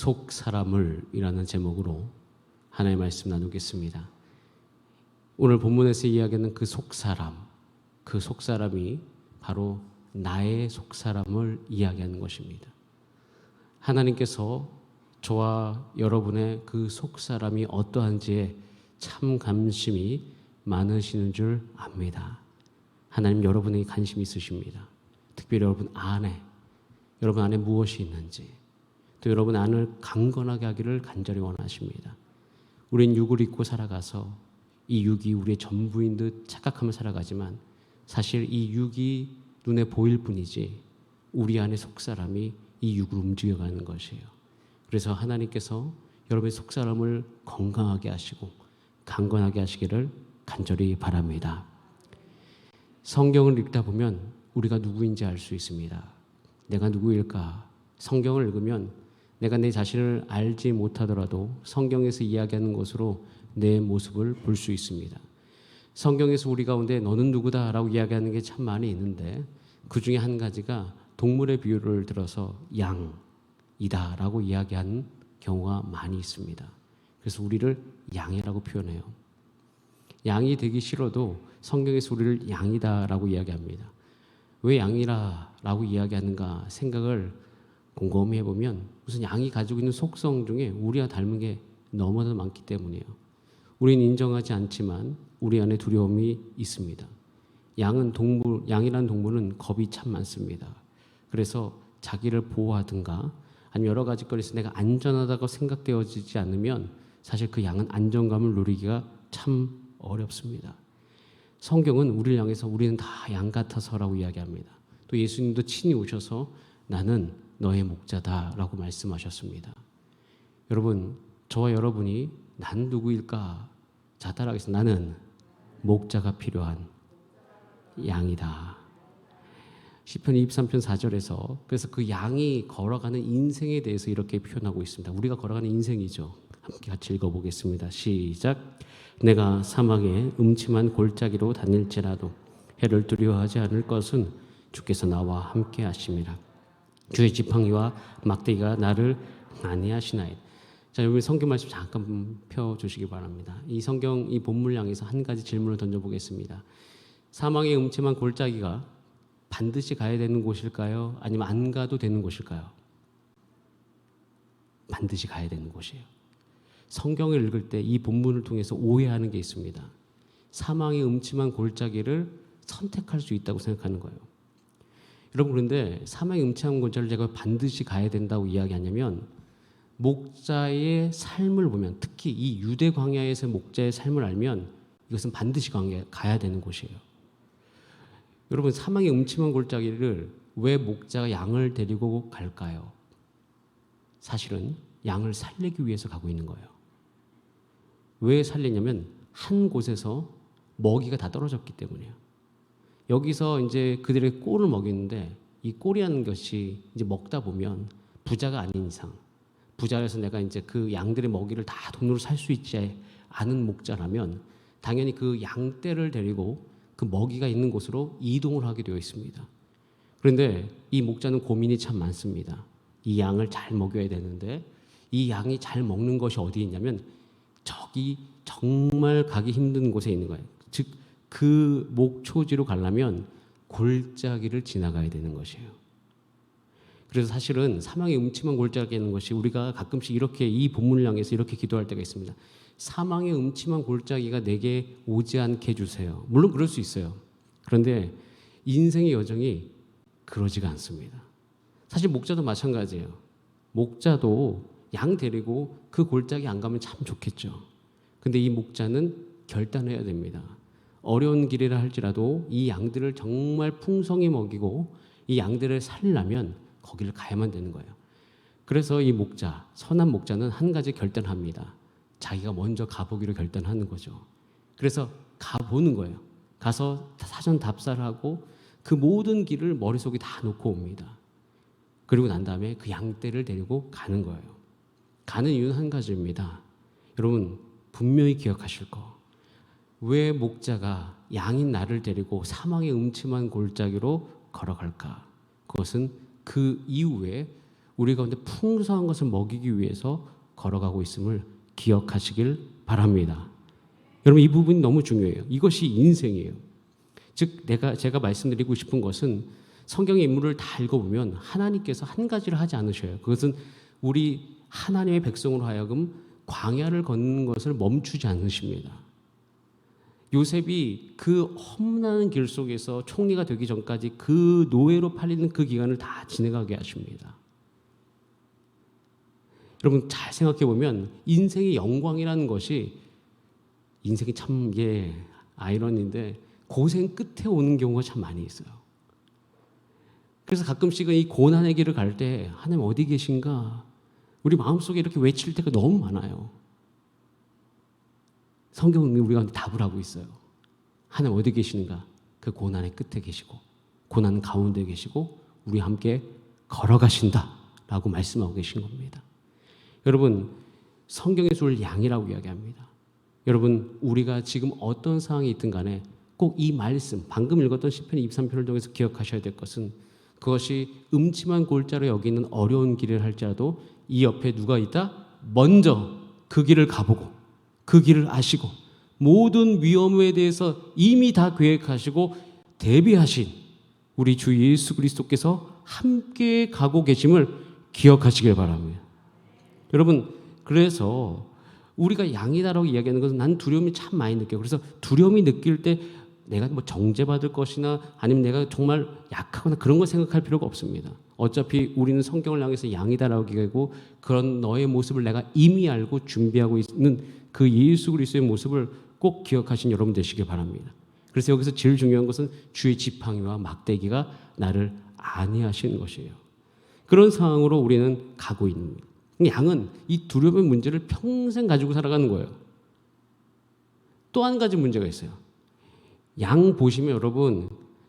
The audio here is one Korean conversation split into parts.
속 사람을 이라는 제목으로 하나님의 말씀 나누겠습니다. 오늘 본문에서 이야기하는 그 속 사람, 그 속 사람이 바로 나의 속 사람을 이야기하는 것입니다. 하나님께서 저와 여러분의 그 속 사람이 어떠한지에 참 관심이 많으시는 줄 압니다. 하나님 여러분에게 관심이 있으십니다. 특별히 여러분 안에 무엇이 있는지, 또 여러분 안을 강건하게 하기를 간절히 원하십니다. 우린 육을 입고 살아가서 이 육이 우리의 전부인 듯 착각하며 살아가지만 사실 이 육이 눈에 보일 뿐이지 우리 안의 속사람이 이 육을 움직여가는 것이에요. 그래서 하나님께서 여러분의 속사람을 건강하게 하시고 강건하게 하시기를 간절히 바랍니다. 성경을 읽다 보면 우리가 누구인지 알 수 있습니다. 내가 누구일까? 성경을 읽으면 내가 내 자신을 알지 못하더라도 성경에서 이야기하는 것으로 내 모습을 볼 수 있습니다. 성경에서 우리 가운데 너는 누구다 라고 이야기하는 게 참 많이 있는데 그 중에 한 가지가 동물의 비유를 들어서 양이다 라고 이야기하는 경우가 많이 있습니다. 그래서 우리를 양이라고 표현해요. 양이 되기 싫어도 성경에서 우리를 양이다 라고 이야기합니다. 왜 양이라 라고 이야기하는가 생각을 곰곰이 해보면 무슨 양이 가지고 있는 속성 중에 우리와 닮은 게 너무나 많기 때문이에요. 우리는 인정하지 않지만 우리 안에 두려움이 있습니다. 양이라는 동물은 겁이 참 많습니다. 그래서 자기를 보호하든가 아니면 여러 가지 거리에서 내가 안전하다고 생각되어지지 않으면 사실 그 양은 안정감을 누리기가 참 어렵습니다. 성경은 우리를 향해서 우리는 다 양 같아서라고 이야기합니다. 또 예수님도 친히 오셔서 나는 너의 목자다라고 말씀하셨습니다. 여러분, 저와 여러분이 난 누구일까? 자, 따라하겠습니다. 나는 목자가 필요한 양이다. 시편 23편 4절에서 그래서 그 양이 걸어가는 인생에 대해서 이렇게 표현하고 있습니다. 우리가 걸어가는 인생이죠. 함께 같이 읽어보겠습니다. 시작. 내가 사막의 음침한 골짜기로 다닐지라도 해를 두려워하지 않을 것은 주께서 나와 함께 하심이라. 주의 지팡이와 막대기가 나를 안위하시나이다. 자, 여기 성경 말씀 잠깐 펴주시기 바랍니다. 이 성경, 이 본문을 향해서 한 가지 질문을 던져보겠습니다. 사망의 음침한 골짜기가 반드시 가야 되는 곳일까요? 아니면 안 가도 되는 곳일까요? 반드시 가야 되는 곳이에요. 성경을 읽을 때 이 본문을 통해서 오해하는 게 있습니다. 사망의 음침한 골짜기를 선택할 수 있다고 생각하는 거예요. 여러분, 그런데 사망의 음침한 골짜기를 제가 반드시 가야 된다고 이야기하냐면 목자의 삶을 보면, 특히 이 유대 광야에서 목자의 삶을 알면 이것은 반드시 가야 되는 곳이에요. 여러분, 사망의 음침한 골짜기를 왜 목자가 양을 데리고 갈까요? 사실은 양을 살리기 위해서 가고 있는 거예요. 왜 살리냐면 한 곳에서 먹이가 다 떨어졌기 때문이에요. 여기서 이제 그들의 꼴을 먹이는데 이 꼴이라는 것이 이제 먹다 보면 부자가 아닌 이상, 부자라서 내가 이제 그 양들의 먹이를 다 돈으로 살 수 있지 않은 목자라면 당연히 그 양떼를 데리고 그 먹이가 있는 곳으로 이동을 하게 되어 있습니다. 그런데 이 목자는 고민이 참 많습니다. 이 양을 잘 먹여야 되는데 이 양이 잘 먹는 것이 어디에 있냐면 저기 정말 가기 힘든 곳에 있는 거예요. 즉 그 목초지로 가려면 골짜기를 지나가야 되는 것이에요. 그래서 사실은 사망의 음침한 골짜기에 있는 것이 우리가 가끔씩 이렇게 이 본문을 향해서 이렇게 기도할 때가 있습니다. 사망의 음침한 골짜기가 내게 오지 않게 해주세요. 물론 그럴 수 있어요. 그런데 인생의 여정이 그러지가 않습니다. 사실 목자도 마찬가지예요. 목자도 양 데리고 그 골짜기 안 가면 참 좋겠죠. 근데 이 목자는 결단해야 됩니다. 어려운 길이라 할지라도 이 양들을 정말 풍성히 먹이고 이 양들을 살리려면 거기를 가야만 되는 거예요. 그래서 이 목자, 선한 목자는 한 가지 결단합니다. 자기가 먼저 가보기로 결단하는 거죠. 그래서 가보는 거예요. 가서 사전 답사를 하고 그 모든 길을 머릿속에 다 놓고 옵니다. 그리고 난 다음에 그 양떼를 데리고 가는 거예요. 가는 이유는 한 가지입니다. 여러분 분명히 기억하실 거. 왜 목자가 양인 나를 데리고 사망의 음침한 골짜기로 걸어갈까? 그것은 그 이후에 우리 가운데 풍성한 것을 먹이기 위해서 걸어가고 있음을 기억하시길 바랍니다. 여러분, 이 부분이 너무 중요해요. 이것이 인생이에요. 즉 제가 말씀드리고 싶은 것은 성경의 인물을 다 읽어보면 하나님께서 한 가지를 하지 않으셔요. 그것은 우리 하나님의 백성으로 하여금 광야를 걷는 것을 멈추지 않으십니다. 요셉이 그 험난한 길 속에서 총리가 되기 전까지 그 노예로 팔리는 그 기간을 다 지나가게 하십니다. 여러분, 잘 생각해 보면 인생의 영광이라는 것이, 인생이 참 이게 아이러니인데 고생 끝에 오는 경우가 참 많이 있어요. 그래서 가끔씩은 이 고난의 길을 갈 때 하나님 어디 계신가 우리 마음속에 이렇게 외칠 때가 너무 많아요. 성경은 우리가 답을 하고 있어요. 하나님 어디 계시는가? 그 고난의 끝에 계시고 고난 가운데 계시고 우리 함께 걸어가신다라고 말씀하고 계신 겁니다. 여러분, 성경에서 양이라고 이야기합니다. 여러분, 우리가 지금 어떤 상황이 있든 간에 꼭 이 말씀, 방금 읽었던 시편 23편을 통해서 기억하셔야 될 것은, 그것이 음침한 골짜로 여기는 어려운 길을 할지라도 이 옆에 누가 있다? 먼저 그 길을 가보고 그 길을 아시고 모든 위험에 대해서 이미 다 계획하시고 대비하신 우리 주 예수 그리스도께서 함께 가고 계심을 기억하시길 바랍니다. 여러분, 그래서 우리가 양이다라고 이야기하는 것은 난 두려움이 참 많이 느껴요. 그래서 두려움이 느낄 때 내가 뭐 정죄받을 것이나 아니면 내가 정말 약하거나 그런 거 생각할 필요가 없습니다. 어차피 우리는 성경을 향해서 양이다라고 얘기하고 그런 너의 모습을 내가 이미 알고 준비하고 있는 그 예수 그리스도의 모습을 꼭 기억하신 여러분 되시길 바랍니다. 그래서 여기서 제일 중요한 것은 주의 지팡이와 막대기가 나를 안위하시는 것이에요. 그런 상황으로 우리는 가고 있는 겁니다. 양은 이 두려움의 문제를 평생 가지고 살아가는 거예요. 또 한 가지 문제가 있어요. 양 보시면 여러분,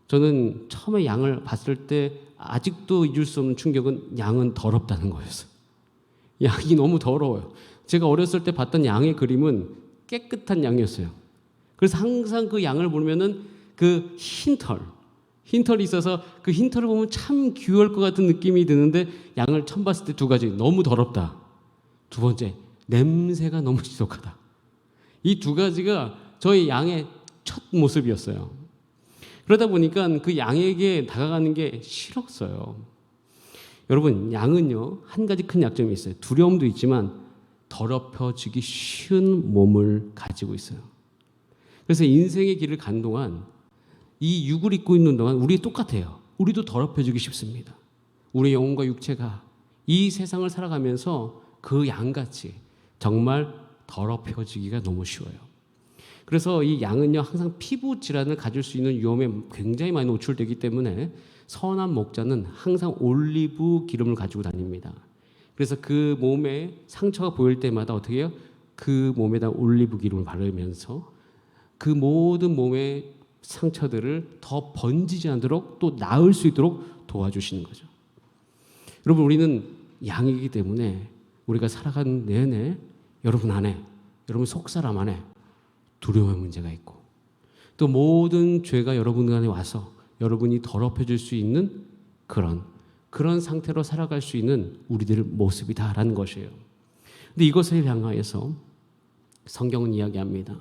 저는 처음에 양을 봤을 때 아직도 잊을 수 없는 충격은 양은 더럽다는 거였어요. 양이 너무 더러워요. 제가 어렸을 때 봤던 양의 그림은 깨끗한 양이었어요. 그래서 항상 그 양을 보면은 그 흰털이 있어서 그 흰털을 보면 참 귀여울 것 같은 느낌이 드는데, 양을 처음 봤을 때 두 가지, 너무 더럽다. 두 번째, 냄새가 너무 지독하다. 이 두 가지가 저희 양의 첫 모습이었어요. 그러다 보니까 그 양에게 다가가는 게 싫었어요. 여러분, 양은요, 한 가지 큰 약점이 있어요. 두려움도 있지만 더럽혀지기 쉬운 몸을 가지고 있어요. 그래서 인생의 길을 간 동안, 이 육을 입고 있는 동안 우리 똑같아요. 우리도 더럽혀지기 쉽습니다. 우리 영혼과 육체가 이 세상을 살아가면서 그 양같이 정말 더럽혀지기가 너무 쉬워요. 그래서 이 양은요, 항상 피부 질환을 가질 수 있는 위험에 굉장히 많이 노출되기 때문에 선한 목자는 항상 올리브 기름을 가지고 다닙니다. 그래서 그 몸에 상처가 보일 때마다 어떻게 해요? 그 몸에다 올리브 기름을 바르면서 그 모든 몸의 상처들을 더 번지지 않도록 또 나을 수 있도록 도와주시는 거죠. 여러분, 우리는 양이기 때문에 우리가 살아가는 내내 여러분 안에, 여러분 속사람 안에 두려움의 문제가 있고, 또 모든 죄가 여러분 안에 와서 여러분이 더럽혀질 수 있는 그런 상태로 살아갈 수 있는 우리들의 모습이다라는 것이에요. 근데 이것을 향하여서 성경은 이야기합니다.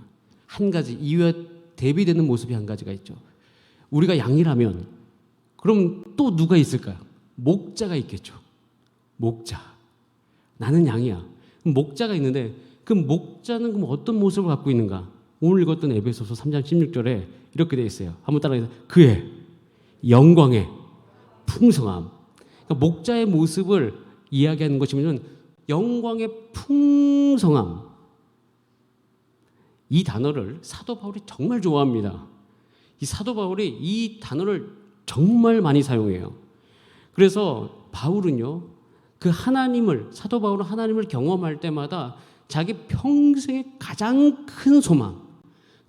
한 가지, 이와 대비되는 모습이 한 가지가 있죠. 우리가 양이라면 그럼 또 누가 있을까요? 목자가 있겠죠. 목자. 나는 양이야. 목자가 있는데 그 목자는 그럼 어떤 모습을 갖고 있는가? 오늘 읽었던 에베소서 3장 16절에 이렇게 되어 있어요. 한번 따라해서, 그의 영광의 풍성함. 그러니까 목자의 모습을 이야기하는 것이면 영광의 풍성함. 이 단어를 사도 바울이 정말 좋아합니다. 이 사도 바울이 이 단어를 정말 많이 사용해요. 그래서 바울은요, 사도 바울은 하나님을 경험할 때마다 자기 평생의 가장 큰 소망,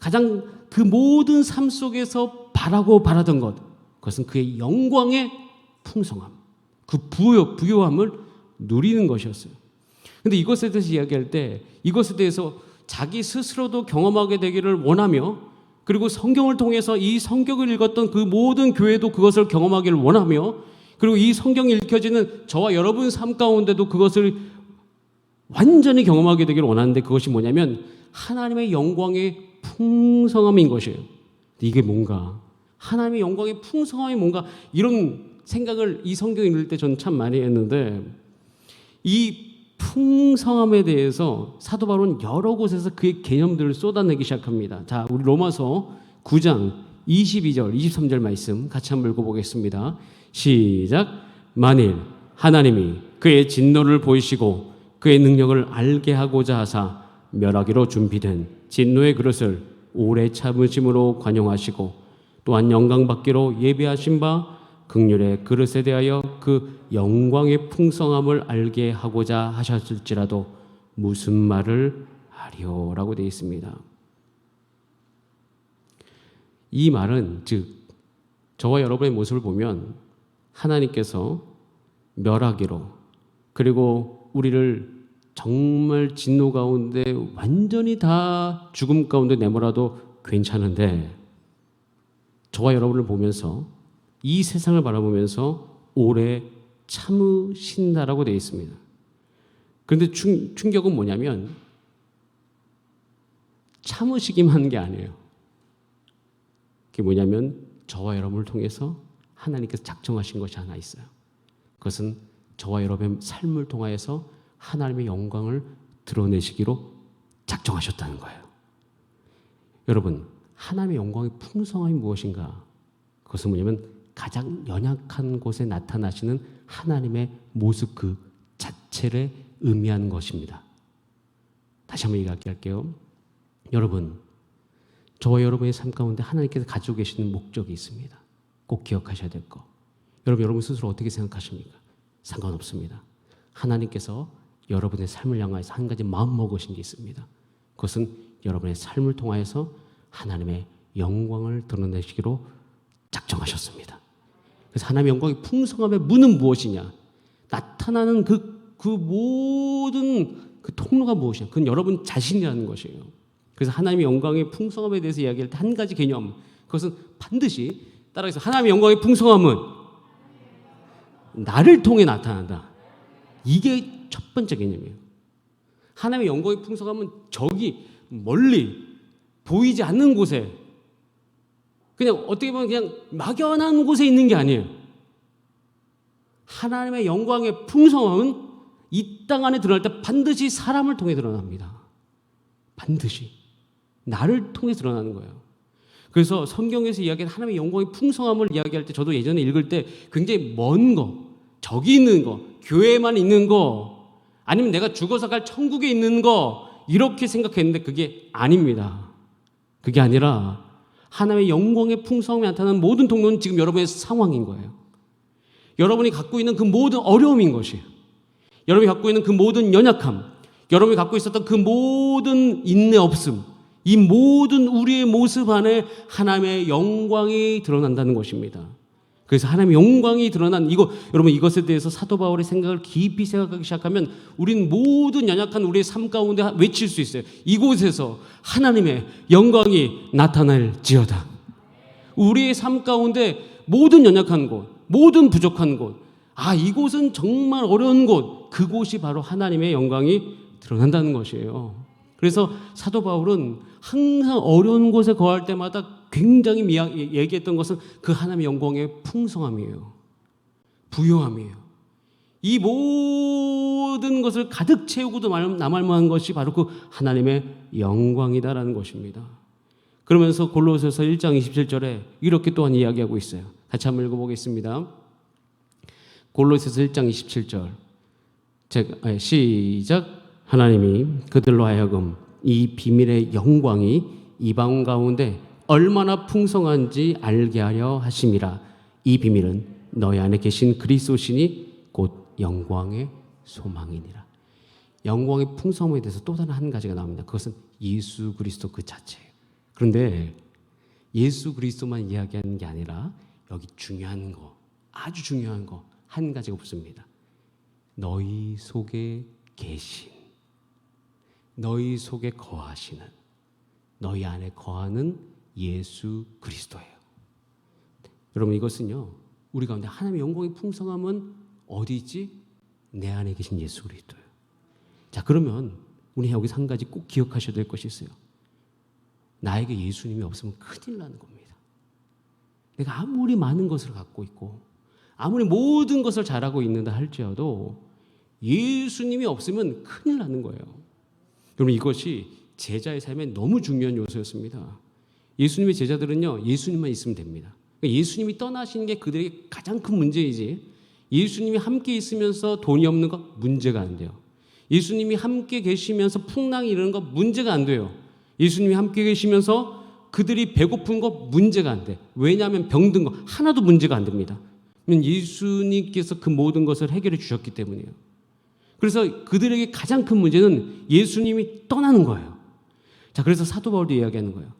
가장 그 모든 삶 속에서 바라던 것, 그것은 그의 영광의 풍성함, 그 부요함을 누리는 것이었어요. 그런데 이것에 대해서 이야기할 때 이것에 대해서 자기 스스로도 경험하게 되기를 원하며, 그리고 성경을 통해서 이 성경을 읽었던 그 모든 교회도 그것을 경험하기를 원하며, 그리고 이 성경이 읽혀지는 저와 여러분 삶 가운데도 그것을 완전히 경험하게 되기를 원하는데, 그것이 뭐냐면 하나님의 영광의 풍성함인 것이에요. 이게 뭔가, 하나님의 영광의 풍성함이 뭔가, 이런 생각을 이 성경 읽을 때 저는 참 많이 했는데, 이 풍성함에 대해서 사도 바울은 여러 곳에서 그의 개념들을 쏟아내기 시작합니다. 자, 우리 로마서 9장 22절, 23절 말씀 같이 한번 읽어보겠습니다. 시작. 만일 하나님이 그의 진노를 보이시고 그의 능력을 알게 하고자 하사 멸하기로 준비된 진노의 그릇을 오래 참으심으로 관용하시고 또한 영광받기로 예비하신 바 긍휼의 그릇에 대하여 그 영광의 풍성함을 알게 하고자 하셨을지라도 무슨 말을 하리오라고 되어 있습니다. 이 말은 즉 저와 여러분의 모습을 보면 하나님께서 멸하기로, 그리고 우리를 정말 진노 가운데 완전히 다 죽음 가운데 내몰아도 괜찮은데, 저와 여러분을 보면서 이 세상을 바라보면서 오래 참으신다라고 되어 있습니다. 그런데 충격은 뭐냐면 참으시기만 한 게 아니에요. 그게 뭐냐면 저와 여러분을 통해서 하나님께서 작정하신 것이 하나 있어요. 그것은 저와 여러분의 삶을 통하여서 하나님의 영광을 드러내시기로 작정하셨다는 거예요. 여러분, 하나님의 영광의 풍성함이 무엇인가? 그것은 뭐냐면 가장 연약한 곳에 나타나시는 하나님의 모습 그 자체를 의미하는 것입니다. 다시 한번 이야기할게요. 여러분, 저와 여러분의 삶 가운데 하나님께서 가지고 계시는 목적이 있습니다. 꼭 기억하셔야 될 거. 여러분 스스로 어떻게 생각하십니까? 상관없습니다. 하나님께서 여러분의 삶을 향하여서 한 가지 마음먹으신 게 있습니다. 그것은 여러분의 삶을 통하여서 하나님의 영광을 드러내시기로 작정하셨습니다. 그래서 하나님의 영광의 풍성함의 문은 무엇이냐? 나타나는 그 모든 그 통로가 무엇이냐? 그건 여러분 자신이라는 것이에요. 그래서 하나님의 영광의 풍성함에 대해서 이야기할 때 한 가지 개념, 그것은 반드시 따라해서 하나님의 영광의 풍성함은 나를 통해 나타난다. 이게 첫 번째 개념이에요. 하나님의 영광의 풍성함은 저기 멀리 보이지 않는 곳에, 그냥 어떻게 보면 그냥 막연한 곳에 있는 게 아니에요. 하나님의 영광의 풍성함은 이 땅 안에 드러날 때 반드시 사람을 통해 드러납니다. 반드시 나를 통해 드러나는 거예요. 그래서 성경에서 이야기하는 하나님의 영광의 풍성함을 이야기할 때 저도 예전에 읽을 때 굉장히 먼 거, 저기 있는 거, 교회에만 있는 거, 아니면 내가 죽어서 갈 천국에 있는 거, 이렇게 생각했는데 그게 아닙니다. 그게 아니라 하나님의 영광의 풍성함이 나타나는 모든 통로는 지금 여러분의 상황인 거예요. 여러분이 갖고 있는 그 모든 어려움인 것이에요. 여러분이 갖고 있는 그 모든 연약함, 여러분이 갖고 있었던 그 모든 인내 없음, 이 모든 우리의 모습 안에 하나님의 영광이 드러난다는 것입니다. 그래서 하나님의 영광이 드러난 여러분 이것에 대해서 사도 바울의 생각을 깊이 생각하기 시작하면 우리는 모든 연약한 우리의 삶 가운데 외칠 수 있어요. 이곳에서 하나님의 영광이 나타날지어다. 우리의 삶 가운데 모든 연약한 곳, 모든 부족한 곳, 이곳은 정말 어려운 곳, 그곳이 바로 하나님의 영광이 드러난다는 것이에요. 그래서 사도 바울은 항상 어려운 곳에 거할 때마다 굉장히 얘기했던 것은 그 하나님의 영광의 풍성함이에요. 부요함이에요. 이 모든 것을 가득 채우고도 남을 만한 것이 바로 그 하나님의 영광이다라는 것입니다. 그러면서 골로새서 1장 27절에 이렇게 또한 이야기하고 있어요. 같이 한번 읽어보겠습니다. 골로새서 1장 27절 시작. 하나님이 그들로 하여금 이 비밀의 영광이 이방 가운데 얼마나 풍성한지 알게 하려 하심이라. 이 비밀은 너희 안에 계신 그리스도시니 곧 영광의 소망이니라. 영광의 풍성함에 대해서 또 다른 한 가지가 나옵니다. 그것은 예수 그리스도 그 자체예요. 그런데 예수 그리스도만 이야기하는 게 아니라 여기 중요한 거, 아주 중요한 거 한 가지가 붙습니다. 너희 속에 계신, 너희 속에 거하시는, 너희 안에 거하는 예수 그리스도예요. 여러분 이것은요, 우리 가운데 하나님의 영광의 풍성함은 어디 있지? 내 안에 계신 예수 그리스도예요. 자, 그러면 우리 여기서 한 가지 꼭 기억하셔야 될 것이 있어요. 나에게 예수님이 없으면 큰일 나는 겁니다. 내가 아무리 많은 것을 갖고 있고 아무리 모든 것을 잘하고 있는다 할지라도 예수님이 없으면 큰일 나는 거예요. 여러분, 이것이 제자의 삶에 너무 중요한 요소였습니다. 예수님의 제자들은요, 예수님만 있으면 됩니다. 예수님이 떠나시는 게 그들에게 가장 큰 문제이지, 예수님이 함께 있으면서 돈이 없는 거 문제가 안 돼요. 예수님이 함께 계시면서 풍랑이 일어나는 거 문제가 안 돼요. 예수님이 함께 계시면서 그들이 배고픈 거 문제가 안 돼. 왜냐하면 병든 거 하나도 문제가 안 됩니다. 예수님께서 그 모든 것을 해결해 주셨기 때문이에요. 그래서 그들에게 가장 큰 문제는 예수님이 떠나는 거예요. 자, 그래서 사도 바울도 이야기하는 거예요.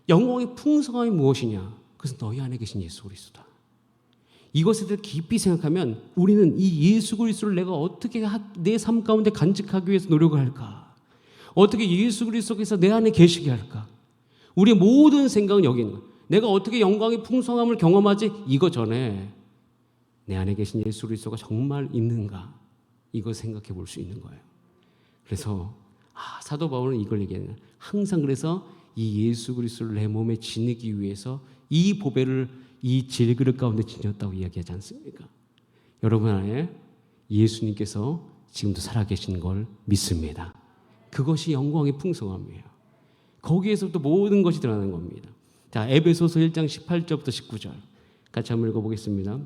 영광의 풍성함이 무엇이냐? 그것은 너희 안에 계신 예수 그리스도다. 이것에 대해 깊이 생각하면 우리는 이 예수 그리스도를 내가 어떻게 내 삶 가운데 간직하기 위해서 노력을 할까? 어떻게 예수 그리스도께서 내 안에 계시게 할까? 우리의 모든 생각은 여기 있는 거예요. 내가 어떻게 영광의 풍성함을 경험하지? 이거 전에 내 안에 계신 예수 그리스도가 정말 있는가? 이거 생각해 볼 수 있는 거예요. 그래서 사도 바울은 이걸 얘기하는, 항상 그래서 이 예수 그리스도를 내 몸에 지니기 위해서 이 보배를 이 질그릇 가운데 지녔다고 이야기하지 않습니까? 여러분 안에 예수님께서 지금도 살아계신 걸 믿습니다. 그것이 영광의 풍성함이에요. 거기에서부터 모든 것이 드러나는 겁니다. 자, 에베소서 1장 18절부터 19절 같이 한번 읽어보겠습니다.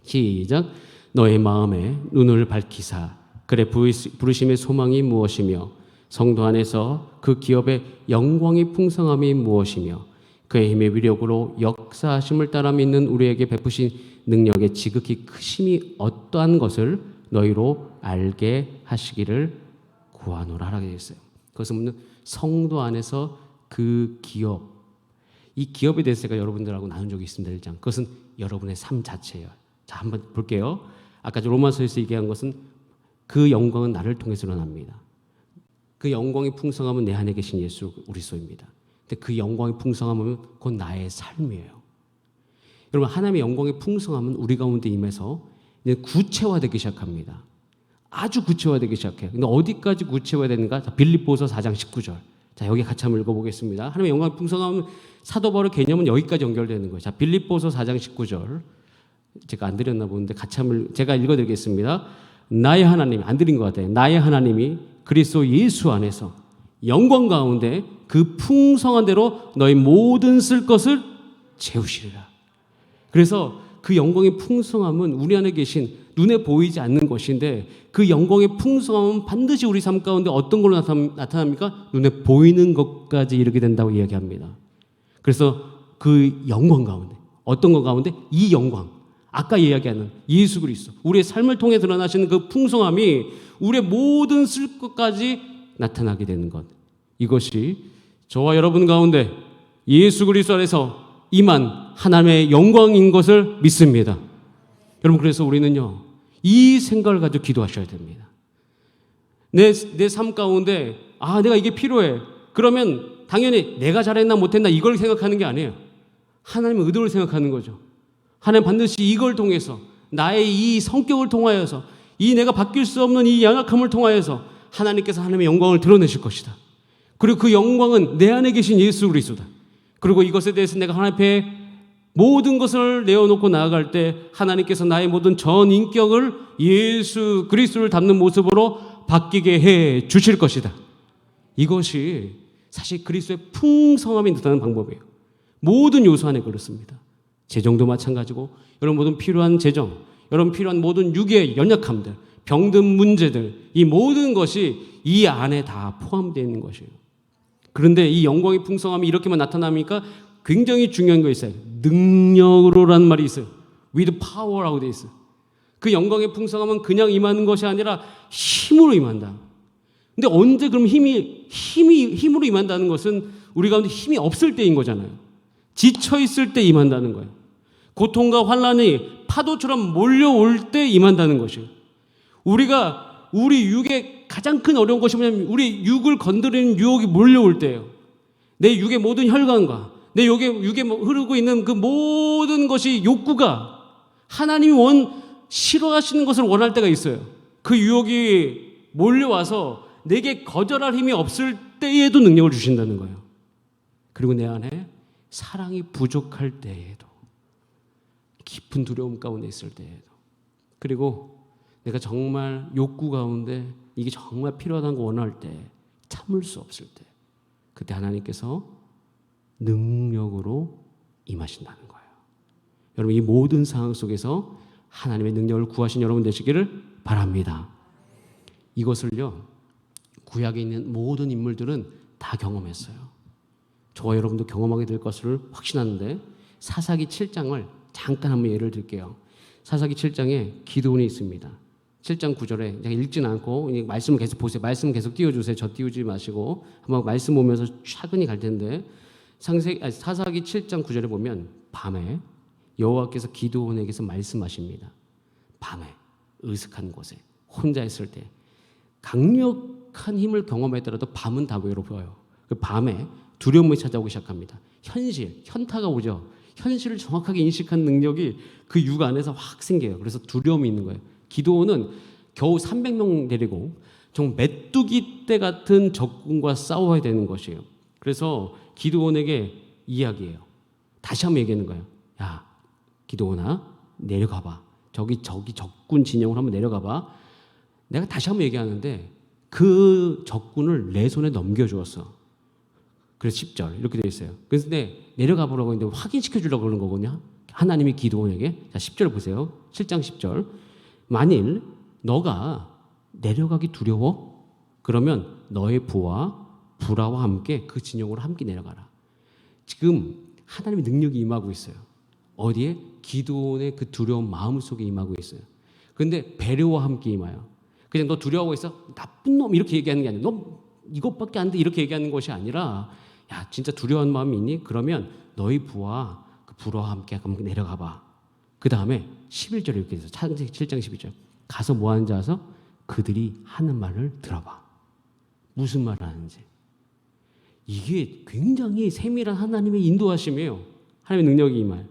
시작. 너의 마음에 눈을 밝히사 그래 부르심의 소망이 무엇이며 성도 안에서 그 기업의 영광의 풍성함이 무엇이며 그의 힘의 위력으로 역사하심을 따라 믿는 우리에게 베푸신 능력의 지극히 크심이 어떠한 것을 너희로 알게 하시기를 구하노라 하라고 되어 있어요. 그것은 성도 안에서 그 기업, 이 기업에 대해서 제가 여러분들하고 나눈 적이 있습니다. 1장. 그것은 여러분의 삶 자체예요. 자, 한번 볼게요. 아까 로마서에서 얘기한 것은 그 영광은 나를 통해서 일어납니다. 그 영광의 풍성함은 내 안에 계신 예수 그리스도입니다. 근데 그 영광의 풍성함은 곧 나의 삶이에요. 여러분, 하나님의 영광의 풍성함은 우리 가운데 임해서 이제 구체화되기 시작합니다. 아주 구체화되기 시작해요. 근데 어디까지 구체화되는가? 자, 빌립보서 4장 19절. 자, 여기 같이 한번 읽어보겠습니다. 하나님의 영광의 풍성함은 사도 바울의 개념은 여기까지 연결되는 거예요. 자, 빌립보서 4장 19절. 제가 안 드렸나 보는데 같이 한번 제가 읽어드리겠습니다. 나의 하나님, 안 드린 것 같아요. 나의 하나님이 그리스도 예수 안에서 영광 가운데 그 풍성한 대로 너희 모든 쓸 것을 채우시리라. 그래서 그 영광의 풍성함은 우리 안에 계신 눈에 보이지 않는 것인데 그 영광의 풍성함은 반드시 우리 삶 가운데 어떤 걸로 나타납니까? 눈에 보이는 것까지 이르게 된다고 이야기합니다. 그래서 그 영광 가운데 어떤 것 가운데 이 영광, 아까 이야기하는 예수 그리스도, 우리의 삶을 통해 드러나시는 그 풍성함이 우리의 모든 쓸 것까지 나타나게 되는 것, 이것이 저와 여러분 가운데 예수 그리스도 안에서 임한 하나님의 영광인 것을 믿습니다. 여러분, 그래서 우리는요 이 생각을 가지고 기도하셔야 됩니다. 내 삶 가운데 내가 이게 필요해. 그러면 당연히 내가 잘했나 못했나 이걸 생각하는 게 아니에요. 하나님의 의도를 생각하는 거죠. 하나님 반드시 이걸 통해서 나의 이 성격을 통하여서 이 내가 바뀔 수 없는 이 연약함을 통하여서 하나님께서 하나님의 영광을 드러내실 것이다. 그리고 그 영광은 내 안에 계신 예수 그리스도다. 그리고 이것에 대해서 내가 하나님 앞에 모든 것을 내어놓고 나아갈 때 하나님께서 나의 모든 전 인격을 예수 그리스도를 닮는 모습으로 바뀌게 해 주실 것이다. 이것이 사실 그리스도의 풍성함이 나타나는 방법이에요. 모든 요소 안에 그렇습니다. 재정도 마찬가지고 여러분 모든 필요한 재정, 여러분 필요한 모든 육의 연약함들, 병든 문제들, 이 모든 것이 이 안에 다 포함되어 있는 것이에요. 그런데 이 영광의 풍성함이 이렇게만 나타납니까? 굉장히 중요한 거 있어요. 능력으로라는 말이 있어요. with power라고 되어 있어요. 그 영광의 풍성함은 그냥 임하는 것이 아니라 힘으로 임한다. 근데 언제 그럼 힘으로 임한다는 것은 우리 가운데 힘이 없을 때인 거잖아요. 지쳐 있을 때 임한다는 거예요. 고통과 환난이 파도처럼 몰려올 때 임한다는 것이에요. 우리가 우리 육의 가장 큰 어려운 것이 뭐냐면 우리 육을 건드리는 유혹이 몰려올 때예요. 내 육의 모든 혈관과 내 육에 흐르고 있는 그 모든 것이 욕구가 하나님이 싫어하시는 것을 원할 때가 있어요. 그 유혹이 몰려와서 내게 거절할 힘이 없을 때에도 능력을 주신다는 거예요. 그리고 내 안에 사랑이 부족할 때에도, 깊은 두려움 가운데 있을 때에도, 그리고 내가 정말 욕구 가운데 이게 정말 필요하다는 거 원할 때, 참을 수 없을 때, 그때 하나님께서 능력으로 임하신다는 거예요. 여러분, 이 모든 상황 속에서 하나님의 능력을 구하신 여러분 되시기를 바랍니다. 이것을요, 구약에 있는 모든 인물들은 다 경험했어요. 저와 여러분도 경험하게 될 것을 확신하는데, 사사기 7장을 잠깐 한번 예를 들게요. 사사기 7장에 기드온이 있습니다. 7장 9절에 제가 읽지는 않고 말씀을 계속 보세요. 말씀 계속 띄워주세요. 저 띄우지 마시고 한번 말씀 보면서 차근히 갈 텐데, 사사기 7장 9절에 보면 밤에 여호와께서 기드온에게서 말씀하십니다. 밤에 으슥한 곳에 혼자 있을 때 강력한 힘을 경험했더라도 밤은 다 외로워요. 그 밤에 두려움이 찾아오기 시작합니다. 현타가 오죠. 현실을 정확하게 인식한 능력이 그 육 안에서 확 생겨요. 그래서 두려움이 있는 거예요. 기드온은 겨우 300명 데리고 정 메뚜기 떼 같은 적군과 싸워야 되는 것이에요. 그래서 기드온에게 이야기해요. 다시 한번 얘기하는 거예요. 야, 기드온아, 내려가봐. 저기 적군 진영으로 한번 내려가봐. 내가 다시 한번 얘기하는데 그 적군을 내 손에 넘겨주었어. 그래서 10절 이렇게 되어 있어요. 그래서 내려가 보라고 했는데 확인시켜 주려고 그러는 거거든요. 하나님이 기드온에게. 자, 10절 보세요. 7장 10절. 만일 너가 내려가기 두려워? 그러면 너의 부와 불화와 함께 그 진영으로 함께 내려가라. 지금 하나님의 능력이 임하고 있어요. 어디에? 기드온의 그 두려운 마음 속에 임하고 있어요. 그런데 배려와 함께 임해요. 그냥 너 두려워하고 있어? 나쁜 놈 이렇게 얘기하는 게 아니라 너 이것밖에 안 돼 이렇게 얘기하는 것이 아니라, 야, 진짜 두려운 마음이 있니? 그러면 너희 부와 그 불화와 함께 한번 내려가 봐. 그 다음에 11절에 이렇게 돼서 창세기 7장 12절 가서 뭐 하는지 아서? 그들이 하는 말을 들어봐. 무슨 말을 하는지. 이게 굉장히 세밀한 하나님의 인도하심이에요. 하나님의 능력이 임할.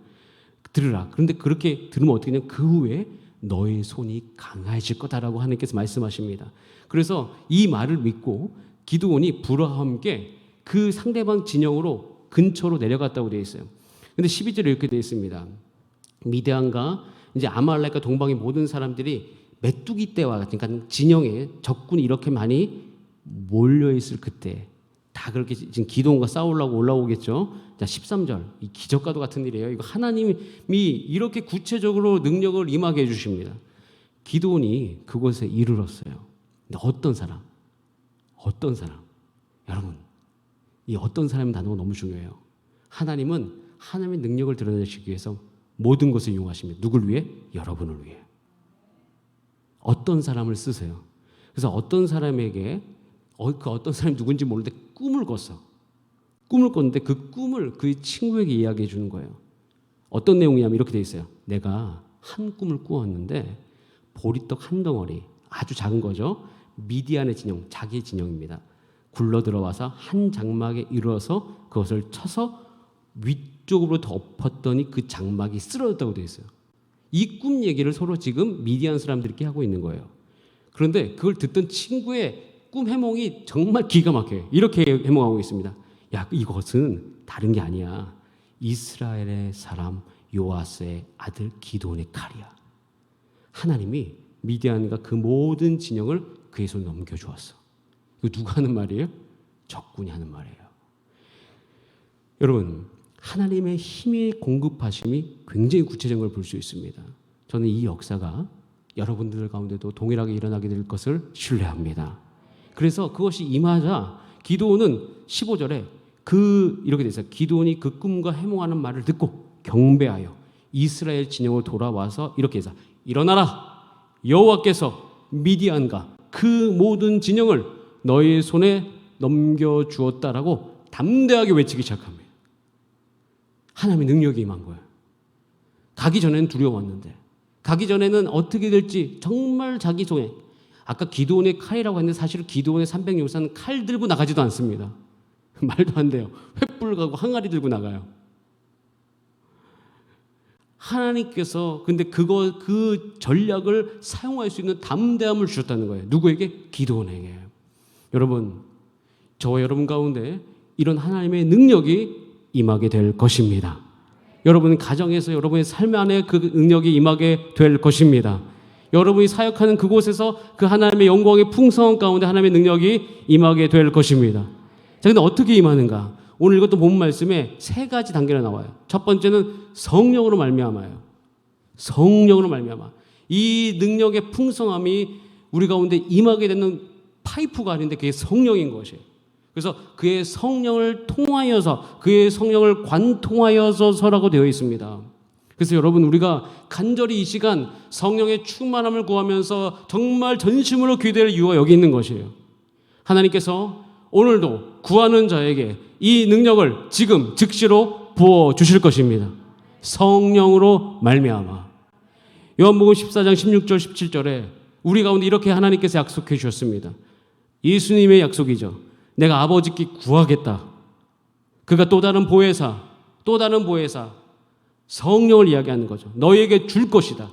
들으라. 그런데 그렇게 들으면 어떻게 되냐면 그 후에 너의 손이 강해질 거다라고 하나님께서 말씀하십니다. 그래서 이 말을 믿고 기드온이 불화와 함께 그 상대방 진영으로 근처로 내려갔다고 되어 있어요. 근데 12절에 이렇게 되어 있습니다. 미디안과 이제 아말렉과 동방의 모든 사람들이 메뚜기 떼와 그러니까 진영에 적군이 이렇게 많이 몰려 있을 그때 다 그렇게 지금 기드온과 싸우려고 올라오겠죠. 자, 13절. 이 기적과도 같은 일이에요. 이거 하나님이 이렇게 구체적으로 능력을 임하게 해 주십니다. 기드온이 그곳에 이르렀어요. 근데 어떤 사람? 여러분, 이 어떤 사람의 단어가 너무 중요해요. 하나님은 하나님의 능력을 드러내시기 위해서 모든 것을 이용하십니다. 누굴 위해? 여러분을 위해. 어떤 사람을 쓰세요. 그래서 어떤 사람에게 그 어떤 사람이 누군지 모르는데 꿈을 꿨는데 그 꿈을 그 친구에게 이야기해 주는 거예요. 어떤 내용이냐면 이렇게 돼 있어요. 내가 한 꿈을 꾸었는데 보리떡 한 덩어리, 아주 작은 거죠. 미디안의 진영, 자기의 진영입니다. 굴러 들어와서 한 장막에 이르러서 그것을 쳐서 위쪽으로 덮었더니 그 장막이 쓰러졌다고 되어 있어요. 이 꿈 얘기를 서로 지금 미디안 사람들끼리 하고 있는 거예요. 그런데 그걸 듣던 친구의 꿈 해몽이 정말 기가 막혀요. 이렇게 해몽하고 있습니다. 야, 이것은 다른 게 아니야. 이스라엘의 사람 요아스의 아들 기드온의 칼이야. 하나님이 미디안과 그 모든 진영을 그의 손에 넘겨주었어. 이거 누가 하는 말이에요? 적군이 하는 말이에요. 여러분, 하나님의 힘의 공급하심이 굉장히 구체적인 걸 볼 수 있습니다. 저는 이 역사가 여러분들 가운데도 동일하게 일어나게 될 것을 신뢰합니다. 그래서 그것이 임하자 기드온은 15절에 이렇게 돼 있어요. 기드온이 그 꿈과 해몽하는 말을 듣고 경배하여 이스라엘 진영으로 돌아와서 이렇게 해서 일어나라. 여호와께서 미디안과 그 모든 진영을 너의 손에 넘겨주었다라고 담대하게 외치기 시작합니다. 하나님의 능력이 임한 거예요. 가기 전에는 두려웠는데, 가기 전에는 어떻게 될지 정말 자기 손에, 아까 기드온의 칼이라고 했는데 사실 기드온의 300용사는 칼 들고 나가지도 않습니다. 말도 안 돼요. 횃불 가고 항아리 들고 나가요. 하나님께서 근데 그 전략을 사용할 수 있는 담대함을 주셨다는 거예요. 누구에게? 기드온에게. 여러분, 저와 여러분 가운데 이런 하나님의 능력이 임하게 될 것입니다. 여러분 가정에서 여러분의 삶 안에 그 능력이 임하게 될 것입니다. 여러분이 사역하는 그곳에서 그 하나님의 영광의 풍성한 가운데 하나님의 능력이 임하게 될 것입니다. 자, 근데 어떻게 임하는가? 오늘 이것도 본 말씀에 세 가지 단계가 나와요. 첫 번째는 성령으로 말미암아요. 성령으로 말미암아. 이 능력의 풍성함이 우리 가운데 임하게 되는 파이프가 아닌데 그게 성령인 것이에요. 그래서 그의 성령을 통하여서, 그의 성령을 관통하여서라고 되어 있습니다. 그래서 여러분, 우리가 간절히 이 시간 성령의 충만함을 구하면서 정말 전심으로 기도할 이유가 여기 있는 것이에요. 하나님께서 오늘도 구하는 자에게 이 능력을 지금 즉시로 부어 주실 것입니다. 성령으로 말미암아. 요한복음 14장 16절 17절에 우리 가운데 이렇게 하나님께서 약속해 주셨습니다. 예수님의 약속이죠. 내가 아버지께 구하겠다. 그가 또 다른 보혜사 성령을 이야기하는 거죠. 너희에게 줄 것이다.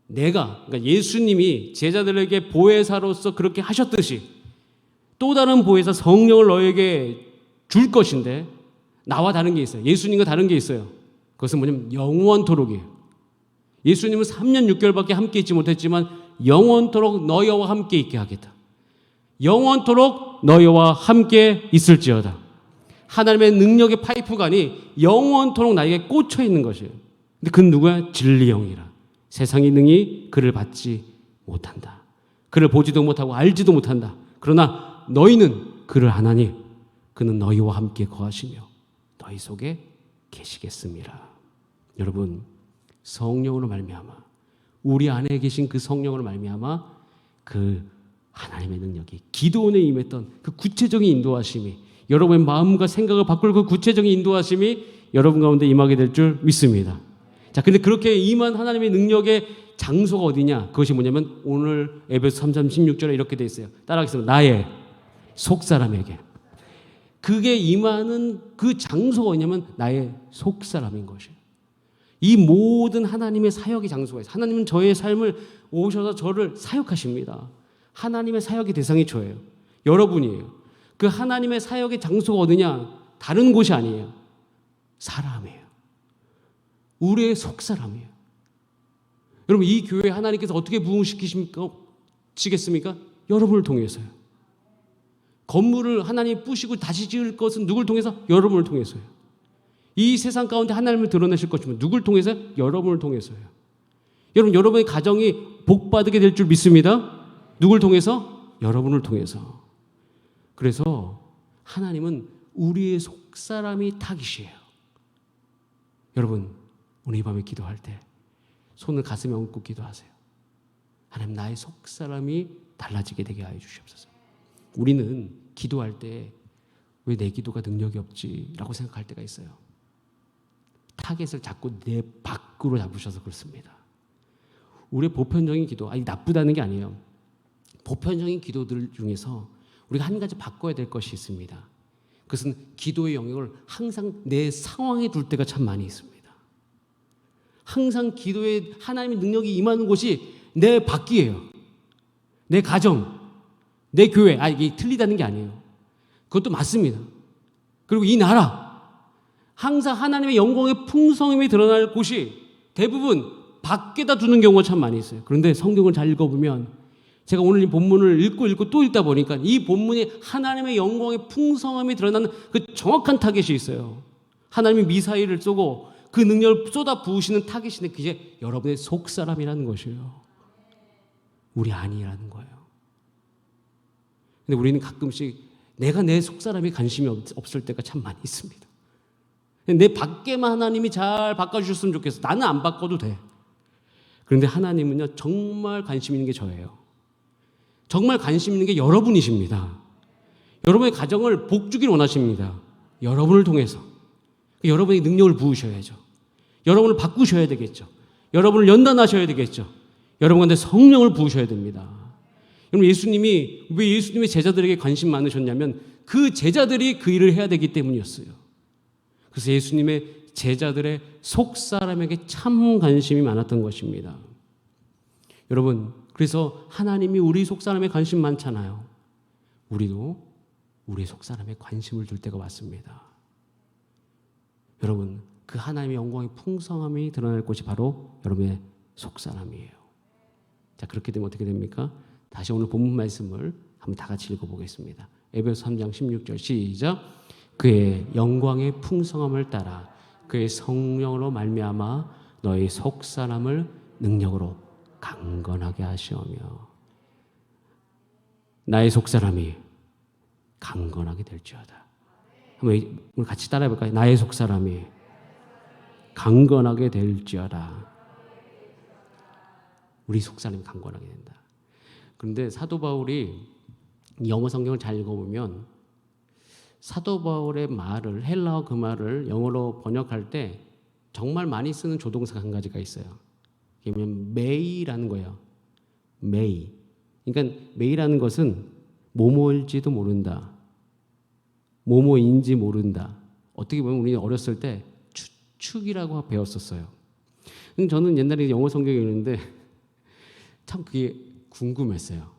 그러니까 예수님이 제자들에게 보혜사로서 그렇게 하셨듯이 또 다른 보혜사 성령을 너희에게 줄 것인데, 나와 다른 게 있어요. 예수님과 다른 게 있어요. 그것은 뭐냐면 영원토록이에요. 예수님은 3년 6개월밖에 함께 있지 못했지만 영원토록 너희와 함께 있게 하겠다. 영원토록 너희와 함께 있을지어다. 하나님의 능력의 파이프관이 영원토록 나에게 꽂혀 있는 것이에요. 근데 그는 누구야? 진리 영이라. 세상이 능히 그를 받지 못한다. 그를 보지도 못하고 알지도 못한다. 그러나 너희는 그를 아나니 그는 너희와 함께 거하시며 너희 속에 계시겠습니다. 여러분, 성령으로 말미암아, 우리 안에 계신 그 성령으로 말미암아 그 하나님의 능력이 기도원에 임했던 그 구체적인 인도하심이, 여러분의 마음과 생각을 바꿀 그 구체적인 인도하심이 여러분 가운데 임하게 될 줄 믿습니다. 자, 근데 그렇게 임한 하나님의 능력의 장소가 어디냐? 그것이 뭐냐면 오늘 에베소 3장 16절에 이렇게 돼 있어요. 따라하겠습니다. 나의 속사람에게. 그게 임하는 그 장소가 뭐냐면 나의 속사람인 것이에요. 이 모든 하나님의 사역의 장소가 있어요. 하나님은 저의 삶을 오셔서 저를 사역하십니다. 하나님의 사역의 대상이 저예요. 여러분이에요. 그 하나님의 사역의 장소가 어디냐? 다른 곳이 아니에요. 사람이에요. 우리의 속사람이에요. 여러분, 이 교회 하나님께서 어떻게 부흥시키시겠습니까? 여러분을 통해서요. 건물을 하나님이 부시고 다시 지을 것은 누굴 통해서? 여러분을 통해서요. 이 세상 가운데 하나님을 드러내실 것이면 누굴 통해서? 여러분을 통해서요. 여러분, 여러분의 가정이 복받게 될 줄 믿습니다. 누굴 통해서? 여러분을 통해서. 그래서 하나님은 우리의 속사람이 타깃이에요. 여러분, 오늘 이 밤에 기도할 때 손을 가슴에 얹고 기도하세요. 하나님, 나의 속사람이 달라지게 되게 하여 주시옵소서. 우리는 기도할 때 왜 내 기도가 능력이 없지? 라고 생각할 때가 있어요. 타겟을 자꾸 내 밖으로 잡으셔서 그렇습니다. 우리의 보편적인 기도, 나쁘다는 게 아니에요. 보편적인 기도들 중에서 우리가 한 가지 바꿔야 될 것이 있습니다. 그것은 기도의 영역을 항상 내 상황에 둘 때가 참 많이 있습니다. 항상 기도에 하나님의 능력이 임하는 곳이 내 밖이에요. 내 가정, 내 교회. 이게 틀리다는 게 아니에요. 그것도 맞습니다. 그리고 이 나라, 항상 하나님의 영광의 풍성함이 드러날 곳이 대부분 밖에다 두는 경우가 참 많이 있어요. 그런데 성경을 잘 읽어보면, 제가 오늘 이 본문을 읽고 또 읽다 보니까 이 본문이 하나님의 영광의 풍성함이 드러나는 그 정확한 타겟이 있어요. 하나님이 미사일을 쏘고 그 능력을 쏟아 부으시는 타겟인데 그게 여러분의 속사람이라는 것이에요. 우리 아니라는 거예요. 근데 우리는 가끔씩 내가 내 속사람에 관심이 없을 때가 참 많이 있습니다. 내 밖에만 하나님이 잘 바꿔주셨으면 좋겠어. 나는 안 바꿔도 돼. 그런데 하나님은요, 정말 관심 있는 게 저예요. 정말 관심 있는 게 여러분이십니다. 여러분의 가정을 복주길 원하십니다. 여러분을 통해서. 여러분의 능력을 부으셔야죠. 여러분을 바꾸셔야 되겠죠. 여러분을 연단하셔야 되겠죠. 여러분한테 성령을 부으셔야 됩니다. 여러분, 예수님이 왜 예수님의 제자들에게 관심 많으셨냐면 그 제자들이 그 일을 해야 되기 때문이었어요. 그래서 예수님의 제자들의 속사람에게 참 관심이 많았던 것입니다. 여러분, 그래서 하나님이 우리 속사람에 관심 많잖아요. 우리도 우리 속사람에 관심을 둘 때가 왔습니다. 여러분, 그 하나님의 영광의 풍성함이 드러날 곳이 바로 여러분의 속사람이에요. 자, 그렇게 되면 어떻게 됩니까? 다시 오늘 본문 말씀을 한번 다 같이 읽어보겠습니다. 에베소 3장 16절 시작. 그의 영광의 풍성함을 따라 그의 성령으로 말미암아 너희 속사람을 능력으로 강건하게 하시오며. 나의 속사람이 강건하게 될지어다. 한번 우리 같이 따라해볼까요? 나의 속사람이 강건하게 될지어다. 우리 속사람이 강건하게 된다. 그런데 사도 바울이 영어 성경을 잘 읽어보면 사도 바울의 말을, 헬라어 그 말을 영어로 번역할 때 정말 많이 쓰는 조동사가 한 가지가 있어요. 그게 뭐냐면 may라는 거예요. may. 그러니까 may라는 것은 뭐뭐일지도 모른다. 뭐뭐인지 모른다. 어떻게 보면 우리는 어렸을 때 추측이라고 배웠었어요. 저는 옛날에 영어 성경을 읽는데 참 그게 궁금했어요.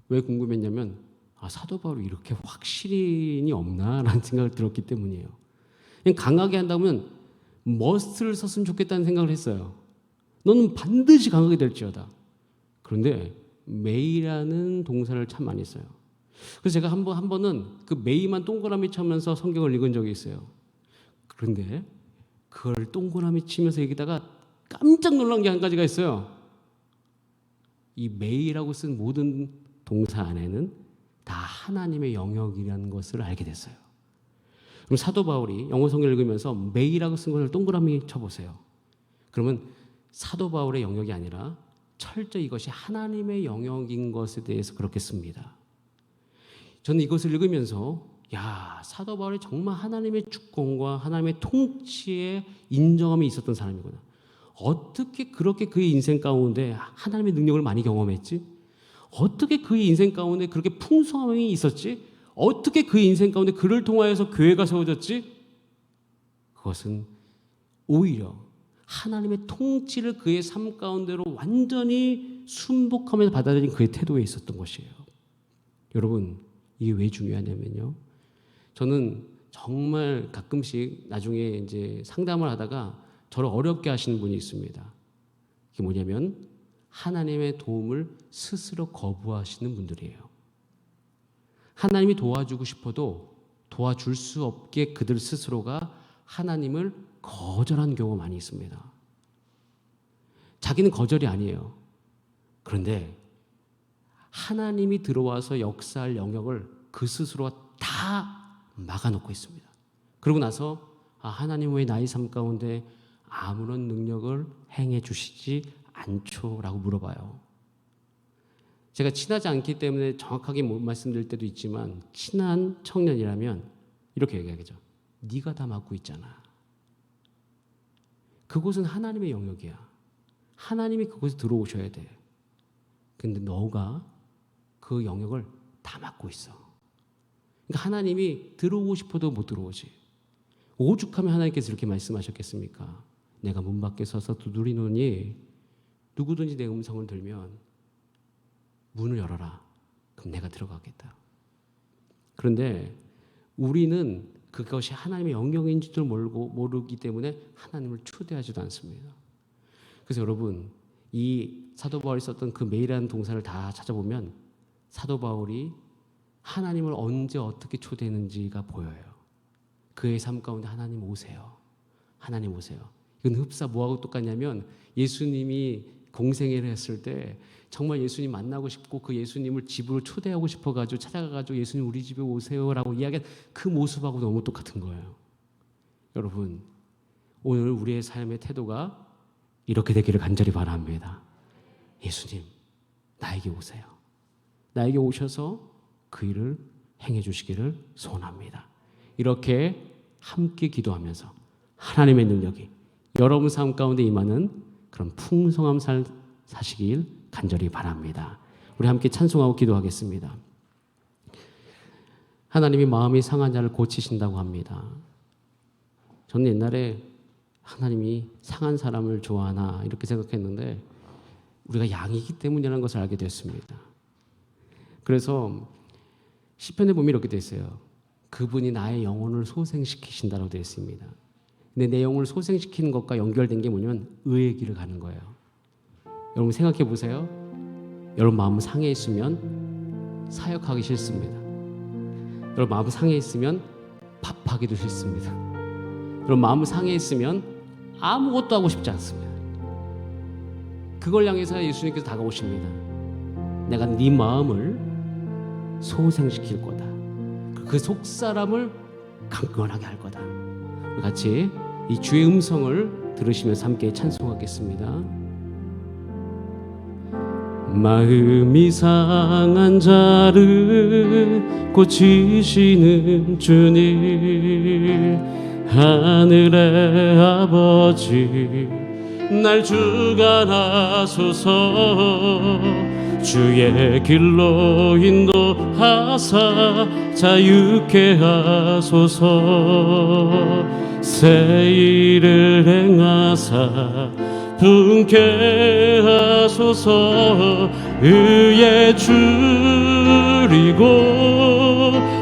왜 궁금했냐면 사도 바울이 이렇게 확실히 없나라는 생각을 들었기 때문이에요. 그냥 강하게 한다면 must를 썼으면 좋겠다는 생각을 했어요. 너는 반드시 강하게 될지어다. 그런데 may라는 동사를 참 많이 써요. 그래서 제가 한 번은 그 may만 동그라미 치면서 성경을 읽은 적이 있어요. 그런데 그걸 동그라미 치면서 읽다가 깜짝 놀란 게 한 가지가 있어요. 이 may라고 쓴 모든 동사 안에는 다 하나님의 영역이라는 것을 알게 됐어요. 그럼 사도 바울이 영어 성경을 읽으면서 may라고 쓴 것을 동그라미 쳐보세요. 그러면 사도 바울의 영역이 아니라 철저히 이것이 하나님의 영역인 것에 대해서 그렇게 씁니다. 저는 이것을 읽으면서 사도 바울이 정말 하나님의 주권과 하나님의 통치에 인정함이 있었던 사람이구나. 어떻게 그렇게 그의 인생 가운데 하나님의 능력을 많이 경험했지? 어떻게 그의 인생 가운데 그렇게 풍성함이 있었지? 어떻게 그의 인생 가운데 그를 통하여서 교회가 세워졌지? 그것은 오히려 하나님의 통치를 그의 삶 가운데로 완전히 순복하면서 받아들인 그의 태도에 있었던 것이에요. 여러분, 이게 왜 중요하냐면요. 저는 정말 가끔씩 나중에 이제 상담을 하다가 저를 어렵게 하시는 분이 있습니다. 그게 뭐냐면 하나님의 도움을 스스로 거부하시는 분들이에요. 하나님이 도와주고 싶어도 도와줄 수 없게 그들 스스로가 하나님을 거절한 경우가 많이 있습니다. 자기는 거절이 아니에요. 그런데 하나님이 들어와서 역사할 영역을 그 스스로가 다 막아놓고 있습니다. 그러고 나서 하나님 왜 나의 삶 가운데 아무런 능력을 행해 주시지 않죠라고 물어봐요. 제가 친하지 않기 때문에 정확하게 못 말씀드릴 때도 있지만 친한 청년이라면 이렇게 얘기하겠죠. 네가 다 맡고 있잖아. 그곳은 하나님의 영역이야. 하나님이 그곳에 들어오셔야 돼. 근데 너가 그 영역을 다 맡고 있어. 그러니까 하나님이 들어오고 싶어도 못 들어오지. 오죽하면 하나님께서 이렇게 말씀하셨겠습니까? 내가 문 밖에 서서 두드리노니 누구든지 내 음성을 들면 문을 열어라. 그럼 내가 들어가겠다. 그런데 우리는 그것이 하나님의 영역인지도 모르기 때문에 하나님을 초대하지도 않습니다. 그래서 여러분, 이 사도 바울이 썼던 그 메이라는 동사를 다 찾아보면 사도 바울이 하나님을 언제 어떻게 초대했는지가 보여요. 그의 삶 가운데 하나님 오세요. 하나님 오세요. 이건 흡사 뭐하고 똑같냐면 예수님이 공생애를 했을 때 정말 예수님 만나고 싶고 그 예수님을 집으로 초대하고 싶어가지고 찾아가가지고 예수님 우리 집에 오세요라고 이야기한 그 모습하고 너무 똑같은 거예요. 여러분, 오늘 우리의 삶의 태도가 이렇게 되기를 간절히 바랍니다. 예수님, 나에게 오세요. 나에게 오셔서 그 일을 행해 주시기를 소원합니다. 이렇게 함께 기도하면서 하나님의 능력이 여러분 삶 가운데 임하는 그런 풍성함 사시길 간절히 바랍니다. 우리 함께 찬송하고 기도하겠습니다. 하나님이 마음이 상한 자를 고치신다고 합니다. 저는 옛날에 하나님이 상한 사람을 좋아하나 이렇게 생각했는데 우리가 양이기 때문이라는 것을 알게 됐습니다. 그래서 시편에 보면 이렇게 되어 있어요. 그분이 나의 영혼을 소생시키신다라고 되어 있습니다. 근데 내 영혼을 소생시키는 것과 연결된 게 뭐냐면 의의 길을 가는 거예요. 여러분 생각해 보세요. 여러분 마음 상해 있으면 사역하기 싫습니다. 여러분 마음 상해 있으면 밥하기도 싫습니다. 여러분 마음 상해 있으면 아무것도 하고 싶지 않습니다. 그걸 향해서 예수님께서 다가오십니다. 내가 네 마음을 소생시킬 거다. 그 속사람을 강건하게 할 거다. 우리 같이 이 주의 음성을 들으시면서 함께 찬송하겠습니다. 마음이 상한 자를 고치시는 주님, 하늘의 아버지 날 주관하소서. 주의 길로 인도하사 자유케 하소서. 새 일을 행하사 분케 하소서. 의에 줄이고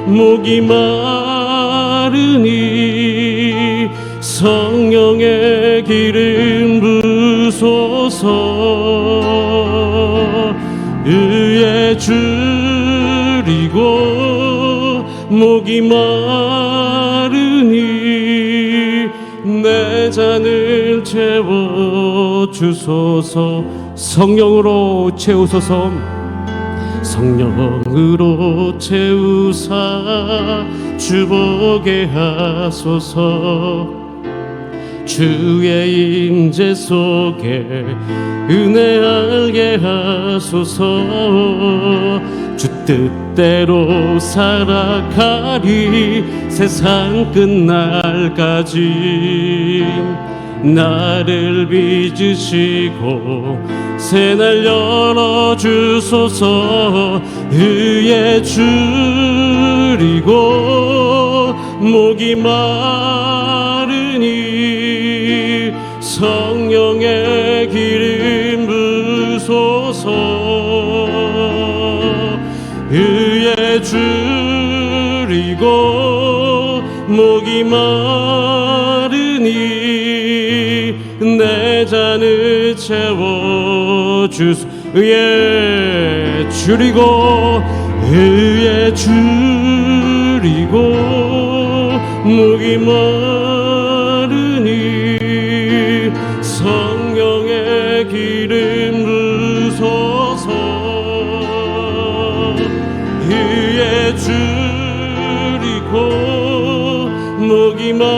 목이 마르니 성령의 기름 부소서. 의에 줄이고 목이 마르니 내 잔을 채워주소서. 성령으로 채우소서. 성령으로 채우사 주보게 하소서. 주의 임재 속에 은혜 알게 하소서. 주 뜻대로 살아가리 세상 끝날까지. 나를 빚으시고 새날 열어주소서. 의에 줄이고 목이 마르니 성령의 기름 부소서. 의에 줄이고 목이 마르니 내 잔을 채워주소. 의에 줄이고 의에 줄이고 목이 마르니 성령의 기름 부소서. 의에 줄이고 목이 마르니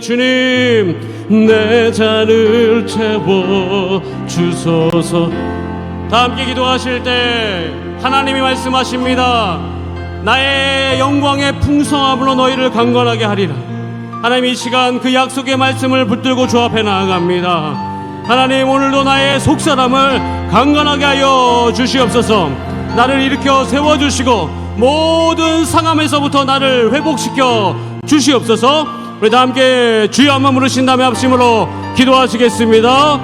주님 내 잔을 채워주소서. 다 함께 기도하실 때 하나님이 말씀하십니다. 나의 영광의 풍성함으로 너희를 강건하게 하리라. 하나님 이 시간 그 약속의 말씀을 붙들고 주 앞에 나아갑니다. 하나님 오늘도 나의 속사람을 강건하게 하여 주시옵소서. 나를 일으켜 세워주시고 모든 상함에서부터 나를 회복시켜 주시옵소서. 우리 다 함께 주여 한번 부르신 다음에 합심으로 기도하시겠습니다.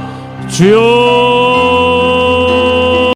주여